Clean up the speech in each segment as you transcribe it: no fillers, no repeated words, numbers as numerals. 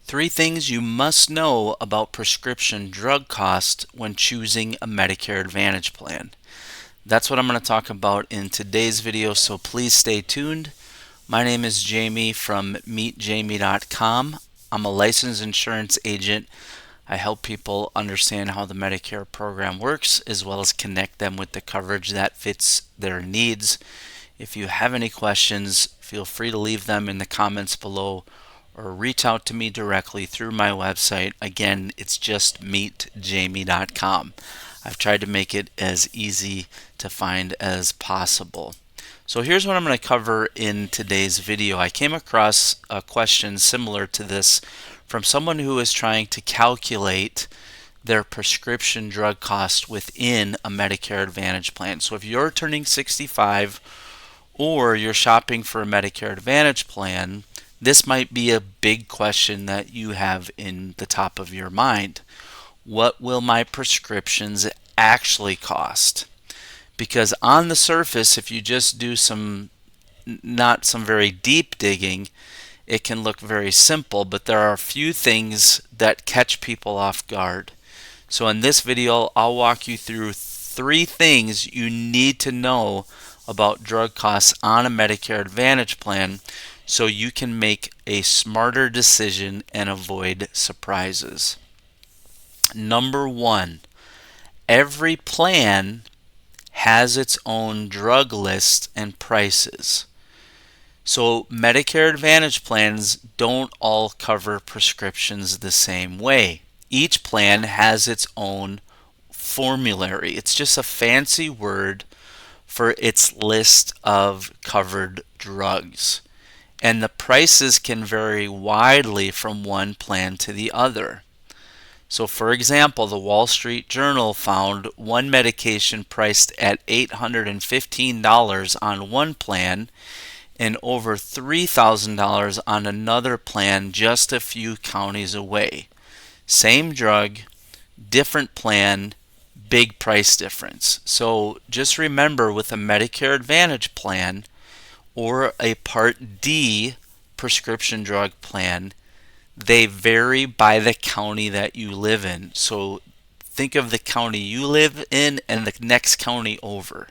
3 things you must know about prescription drug costs when choosing a Medicare Advantage plan. That's what I'm going to talk about in today's video, so please stay tuned. My name is Jamie from meetjamie.com. I'm a licensed insurance agent. I help people understand how the Medicare program works, as well as connect them with the coverage that fits their needs. If you have any questions, feel free to leave them in the comments below or reach out to me directly through my website. Again, it's just meetjamie.com. I've tried to make it as easy to find as possible. So here's what I'm going to cover in today's video. I came across a question similar to this from someone who is trying to calculate their prescription drug cost within a Medicare Advantage plan. So if you're turning 65 or you're shopping for a Medicare Advantage plan, this might be a big question that you have in the top of your mind. What will my prescriptions actually cost? Because on the surface, if you just do not some very deep digging, it can look very simple, but there are a few things that catch people off guard. So in this video, I'll walk you through 3 things you need to know about drug costs on a Medicare Advantage plan so you can make a smarter decision and avoid surprises. Number 1, every plan has its own drug list and prices. So Medicare Advantage plans don't all cover prescriptions the same way. Each plan has its own formulary. It's just a fancy word for its list of covered drugs. And the prices can vary widely from one plan to the other. So for example, the Wall Street Journal found one medication priced at $815 on one plan and over $3,000 on another plan just a few counties away. Same drug, different plan, big price difference. So just remember, with a Medicare Advantage plan or a Part D prescription drug plan, they vary by the county that you live in. So think of the county you live in and the next county over.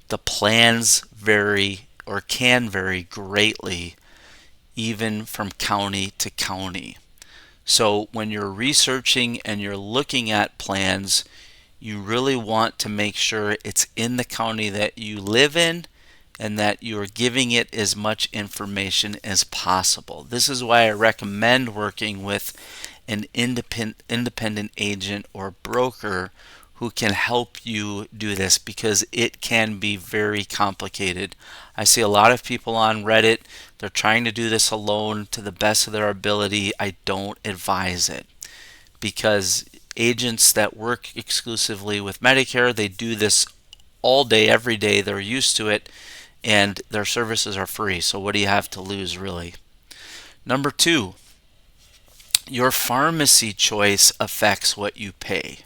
The plans vary or can vary greatly, even from county to county. So when you're researching and you're looking at plans, you really want to make sure it's in the county that you live in and that you're giving it as much information as possible. This is why I recommend working with an independent agent or broker who can help you do this, because it can be very complicated. I see a lot of people on Reddit, they're trying to do this alone to the best of their ability. I don't advise it, because agents that work exclusively with Medicare, they do this all day, every day. They're used to it, and their services are free. So what do you have to lose, really? Number 2, your pharmacy choice affects what you pay.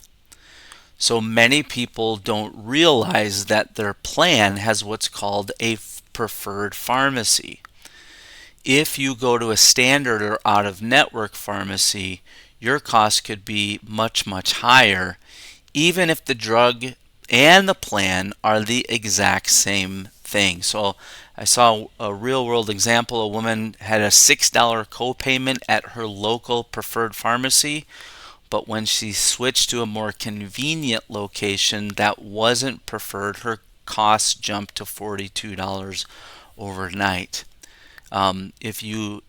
So many people don't realize that their plan has what's called a preferred pharmacy. If you go to a standard or out-of-network pharmacy, your cost could be much, much higher, even if the drug and the plan are the exact same thing. So I saw a real-world example. A woman had a $6 copayment at her local preferred pharmacy, but when she switched to a more convenient location that wasn't preferred, her costs jumped to $42 overnight. If you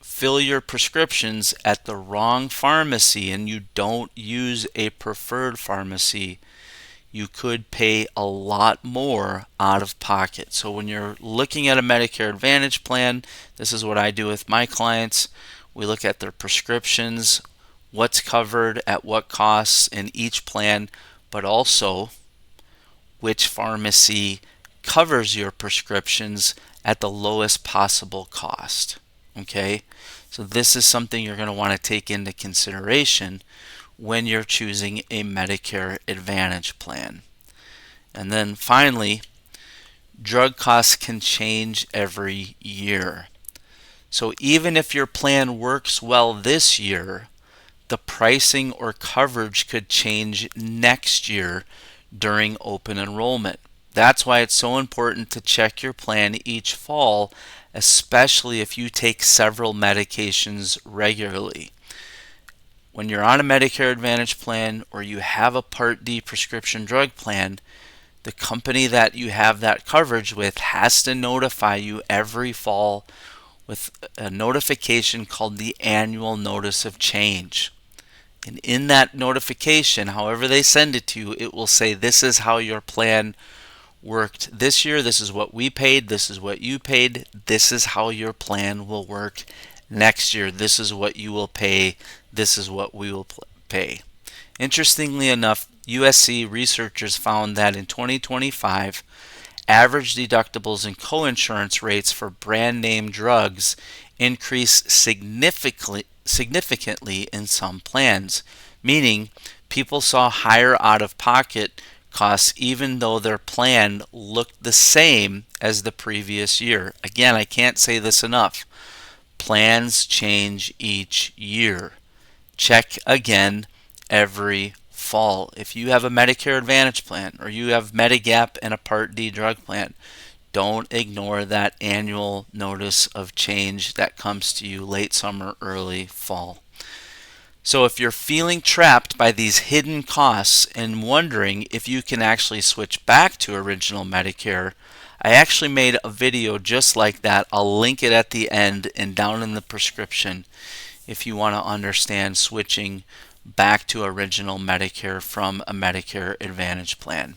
fill your prescriptions at the wrong pharmacy and you don't use a preferred pharmacy, you could pay a lot more out of pocket. So when you're looking at a Medicare Advantage plan, this is what I do with my clients. We look at their prescriptions, what's covered at what costs in each plan, but also which pharmacy covers your prescriptions at the lowest possible cost. Okay, so this is something you're going to want to take into consideration when you're choosing a Medicare Advantage plan. And then finally, drug costs can change every year. So even if your plan works well this year, the pricing or coverage could change next year during open enrollment. That's why it's so important to check your plan each fall, especially if you take several medications regularly. When you're on a Medicare Advantage plan or you have a Part D prescription drug plan, the company that you have that coverage with has to notify you every fall with a notification called the annual notice of change. And in that notification, however they send it to you, it will say this is how your plan worked this year, this is what we paid, this is what you paid, this is how your plan will work next year, this is what you will pay, this is what we will pay. Interestingly enough, USC researchers found that in 2025, average deductibles and coinsurance rates for brand name drugs increased significantly in some plans, meaning people saw higher out-of-pocket costs even though their plan looked the same as the previous year. Again, I can't say this enough. Plans change each year. Check again every fall. If you have a Medicare Advantage plan or you have Medigap and a Part D drug plan, don't ignore that annual notice of change that comes to you late summer, early fall. So if you're feeling trapped by these hidden costs and wondering if you can actually switch back to original Medicare, I actually made a video just like that. I'll link it at the end and down in the prescription if you want to understand switching back to original Medicare from a Medicare Advantage plan.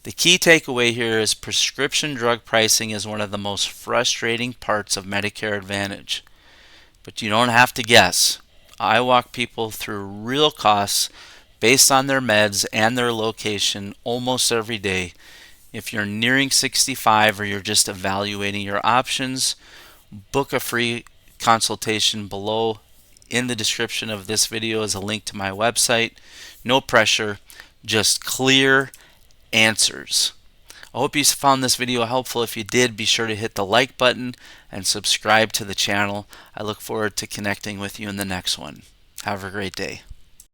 The key takeaway here is prescription drug pricing is one of the most frustrating parts of Medicare Advantage. But you don't have to guess. I walk people through real costs based on their meds and their location almost every day. If you're nearing 65 or you're just evaluating your options, book a free consultation below. In the description of this video is a link to my website. No pressure, just clear answers. I hope you found this video helpful. If you did, be sure to hit the like button and subscribe to the channel. I look forward to connecting with you in the next one. Have a great day.